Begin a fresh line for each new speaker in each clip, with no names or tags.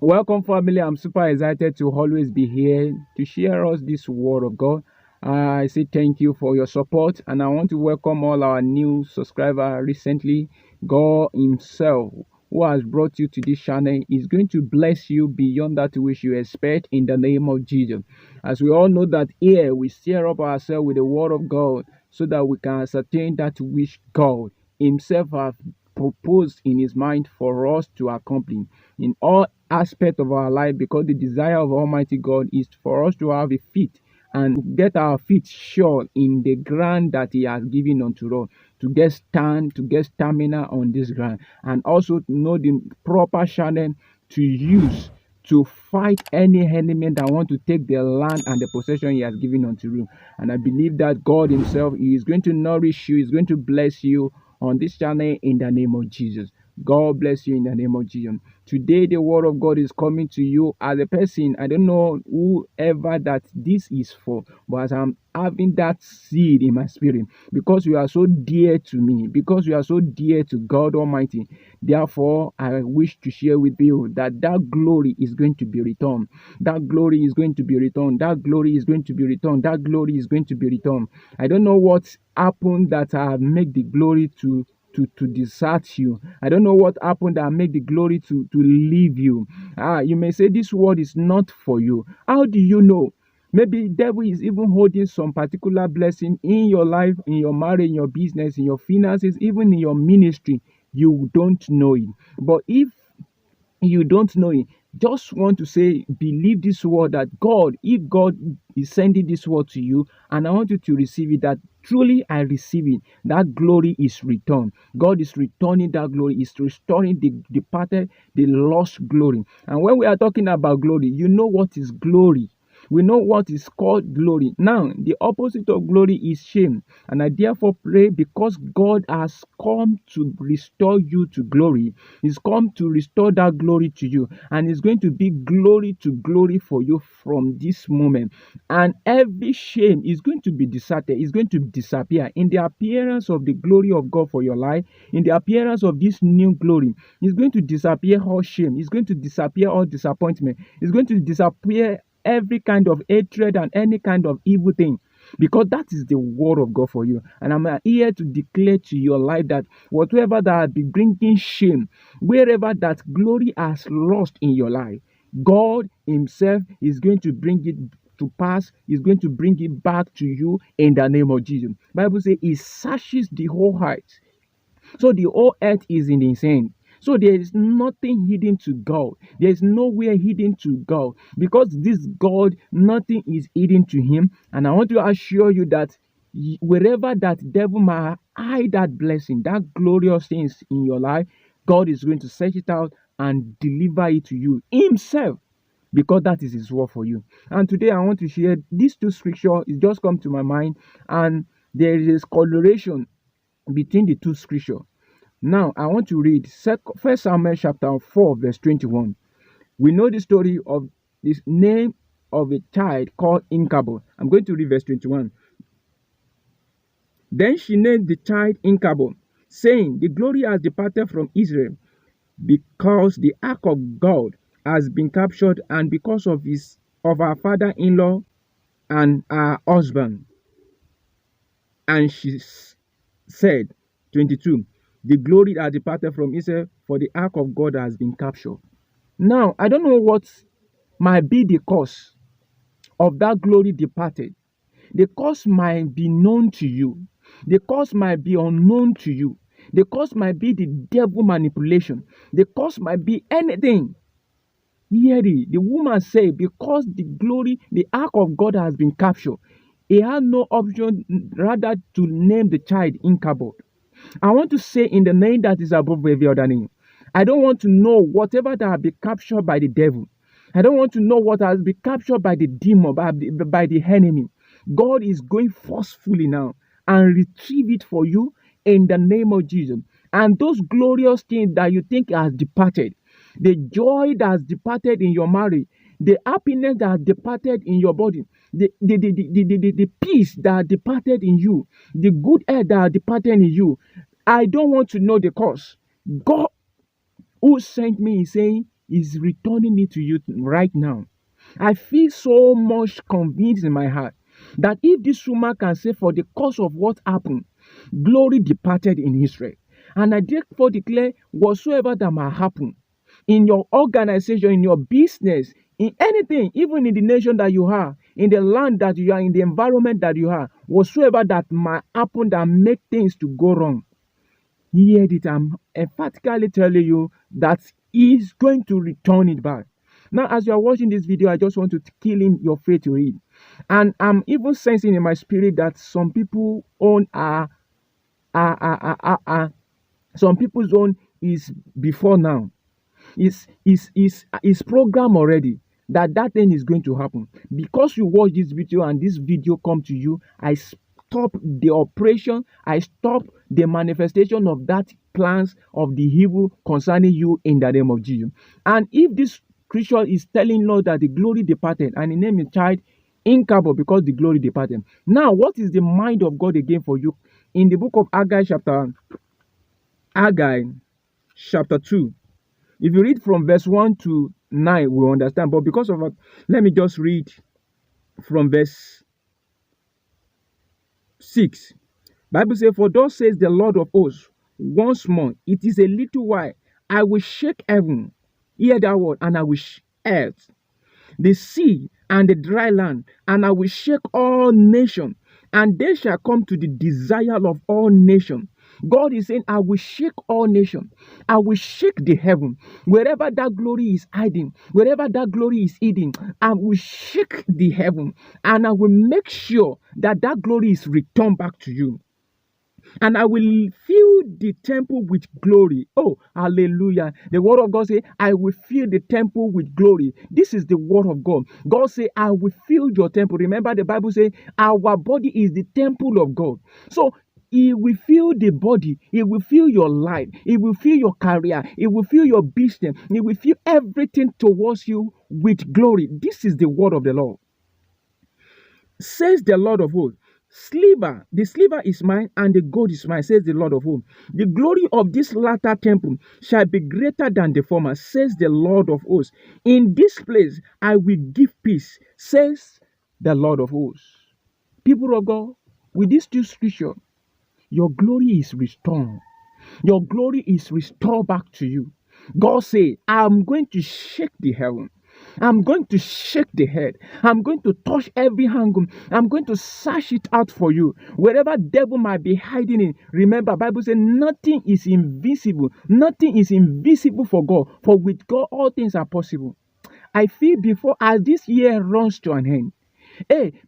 Welcome, family. I'm super excited to always be here to share us this word of God. I say thank you for your support, and I want to welcome all our new subscribers recently. God Himself, who has brought you to this channel, is going to bless you beyond that which you expect in the name of Jesus. As we all know that here we stir up ourselves with the word of God so that we can ascertain that which God Himself has proposed in His mind for us to accomplish in all aspects of our life, because the desire of Almighty God is for us to have a feet and get our feet sure in the ground that He has given unto us, to get stand, to get stamina on this ground, and also to know the proper channel to use to fight any enemy that want to take the land and the possession He has given unto you. And I believe that God Himself is going to nourish you, is going to bless you on this channel in the name of Jesus. God bless you in the name of Jesus. Today, the word of God is coming to you as a person. I don't know whoever that this is for, but as I'm having that seed in my spirit, because you are so dear to me, because you are so dear to God Almighty, therefore, I wish to share with you that glory is going to be returned. That glory is going to be returned. That glory is going to be returned. That glory is going to be returned. I don't know what happened that have made the glory to desert you. I don't know what happened that made the glory to leave you. You may say this word is not for you. How do you know? Maybe the devil is even holding some particular blessing in your life, in your marriage, in your business, in your finances, even in your ministry. You don't know it. But if you don't know it, just want to say, believe this word that God, if God is sending this word to you, and I want you to receive it, that truly I receive it, that glory is returned. God is returning that glory, is restoring the departed, the lost glory. And when we are talking about glory, you know what is glory. We know what is called glory. Now, the opposite of glory is shame. And I therefore pray, because God has come to restore you to glory, He's come to restore that glory to you. And it's going to be glory to glory for you from this moment. And every shame is going to be deserted, is going to disappear in the appearance of the glory of God for your life, in the appearance of this new glory. It's going to disappear all shame, it's going to disappear all disappointment, it's going to disappear every kind of hatred and any kind of evil thing, because that is the word of God for you. And I'm here to declare to your life that whatever that has been bringing shame, wherever that glory has lost in your life, God Himself is going to bring it to pass, is going to bring it back to you in the name of Jesus. Bible says He searches the whole heart, so the whole earth is in His hand. So there is nothing hidden to God. There is nowhere hidden to God, because this God, nothing is hidden to Him. And I want to assure you that wherever that devil might hide that blessing, that glorious things in your life, God is going to search it out and deliver it to you Himself, because that is His word for you. And today I want to share these two scriptures. It just come to my mind, and there is correlation between the two scriptures. Now, I want to read 1 Samuel chapter 4, verse 21. We know the story of this name of a child called Incabod. I'm going to read verse 21. Then she named the child Incabod, saying, the glory has departed from Israel, because the ark of God has been captured, and because of our father-in-law and our husband. And she said, 22, the glory has departed from Israel, for the ark of God has been captured. Now, I don't know what might be the cause of that glory departed. The cause might be known to you. The cause might be unknown to you. The cause might be the devil manipulation. The cause might be anything. Hear it. The woman said, because the glory, the ark of God has been captured, he had no option rather to name the child Ichabod. I want to say, in the name that is above every other name, I don't want to know whatever that has been captured by the devil. I don't want to know what has been captured by the demon, by the enemy. God is going forcefully now and retrieve it for you in the name of Jesus. And those glorious things that you think has departed, the joy that has departed in your marriage, the happiness that has departed in your body, the peace that has departed in you, the good air that has departed in you, I don't want to know the cause. God who sent me is saying is returning it to you right now. I feel so much convinced in my heart that if this woman can say, for the cause of what happened, glory departed in Israel. And I therefore declare, whatsoever that might happen in your organization, in your business, in anything, even in the nation that you are, in the land that you are, in the environment that you are, whatsoever that might happen that make things to go wrong, hear it. I'm emphatically telling you that He's going to return it back. Now, as you are watching this video, I just want to kill in your faith to it. And I'm even sensing in my spirit that some people own some people's own is before now. Is program already that thing is going to happen. Because you watch this video and this video come to you, I stop the operation, I stop the manifestation of that plans of the evil concerning you in the name of Jesus. And if this scripture is telling Lord that the glory departed and the name is child incapable because the glory departed. Now, what is the mind of God again for you? In the book of Haggai chapter 2, if you read from verse 1 to 9, we'll understand. But because of that, let me just read from verse 6. Bible says, for thus says the Lord of hosts, once more, it is a little while, I will shake heaven, hear that word, and I will earth, the sea and the dry land, and I will shake all nations, and they shall come to the desire of all nations. God is saying, I will shake all nations. I will shake the heaven. Wherever that glory is hiding, wherever that glory is hidden, I will shake the heaven, and I will make sure that that glory is returned back to you. And I will fill the temple with glory. Oh, hallelujah. The word of God says, I will fill the temple with glory. This is the word of God. God says, I will fill your temple. Remember, the Bible says, our body is the temple of God. So, He will fill the body. He will fill your life. He will fill your career. He will fill your business. He will fill everything towards you with glory. This is the word of the Lord. Says the Lord of hosts. The silver is mine, and the gold is mine, says the Lord of hosts. The glory of this latter temple shall be greater than the former, says the Lord of hosts. In this place I will give peace, says the Lord of hosts. People of God, with this two scripture, your glory is restored. Your glory is restored back to you. God said, I'm going to shake the heaven. I'm going to shake the head. I'm going to touch every angle. I'm going to search it out for you. Wherever devil might be hiding in, remember, Bible says nothing is invisible. Nothing is invisible for God. For with God, all things are possible. I feel before as this year runs to an end,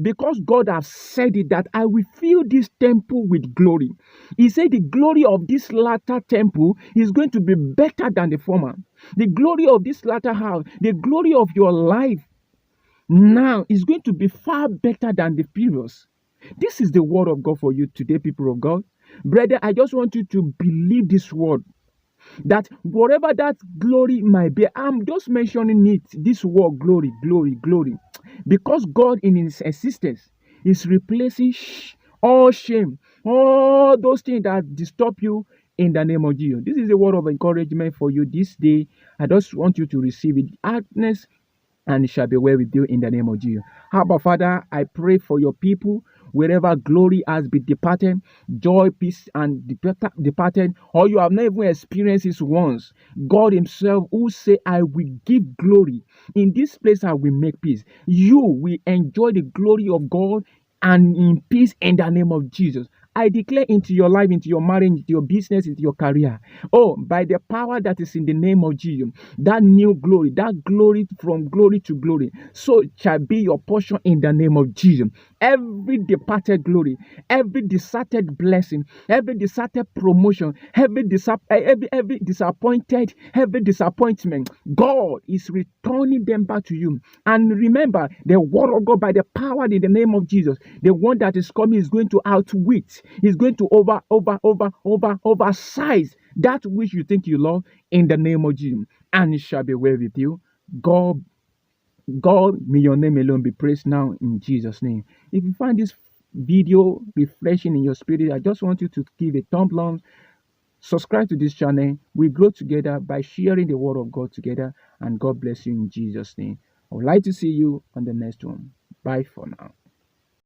because God has said it, that I will fill this temple with glory. He said the glory of this latter temple is going to be better than the former. The glory of this latter house, the glory of your life now is going to be far better than the previous. This is the word of God for you today, people of God. Brother, I just want you to believe this word. That whatever that glory might be, I'm just mentioning it, this word glory, glory, glory. Because God in His existence is replacing all shame, all those things that disturb you in the name of Jesus. This is a word of encouragement for you this day. I just want you to receive it. Darkness and it shall be well with you in the name of Jesus. Abba, Father, I pray for your people wherever glory has been departed, joy, peace, and departed, or you have not even experienced it once. God Himself, who say, I will give glory. In this place, I will make peace. You will enjoy the glory of God and in peace in the name of Jesus. I declare into your life, into your marriage, into your business, into your career. Oh, by the power that is in the name of Jesus, that new glory, that glory from glory to glory, so shall be your portion in the name of Jesus. Every departed glory, every deserted blessing, every deserted promotion, every disappointed, every disappointment, God is returning them back to you. And remember, the word of God, by the power in the name of Jesus, the one that is coming is going to outwit, is going to oversize that which you think you love in the name of Jesus. And it shall be well with you. God, may your name alone be praised now in Jesus' name. If you find this video refreshing in your spirit, I just want you to give a thumb up, Subscribe to this channel. We grow together by sharing the word of God together. And God bless you in Jesus' name. I would like to see you on the next one. Bye for now.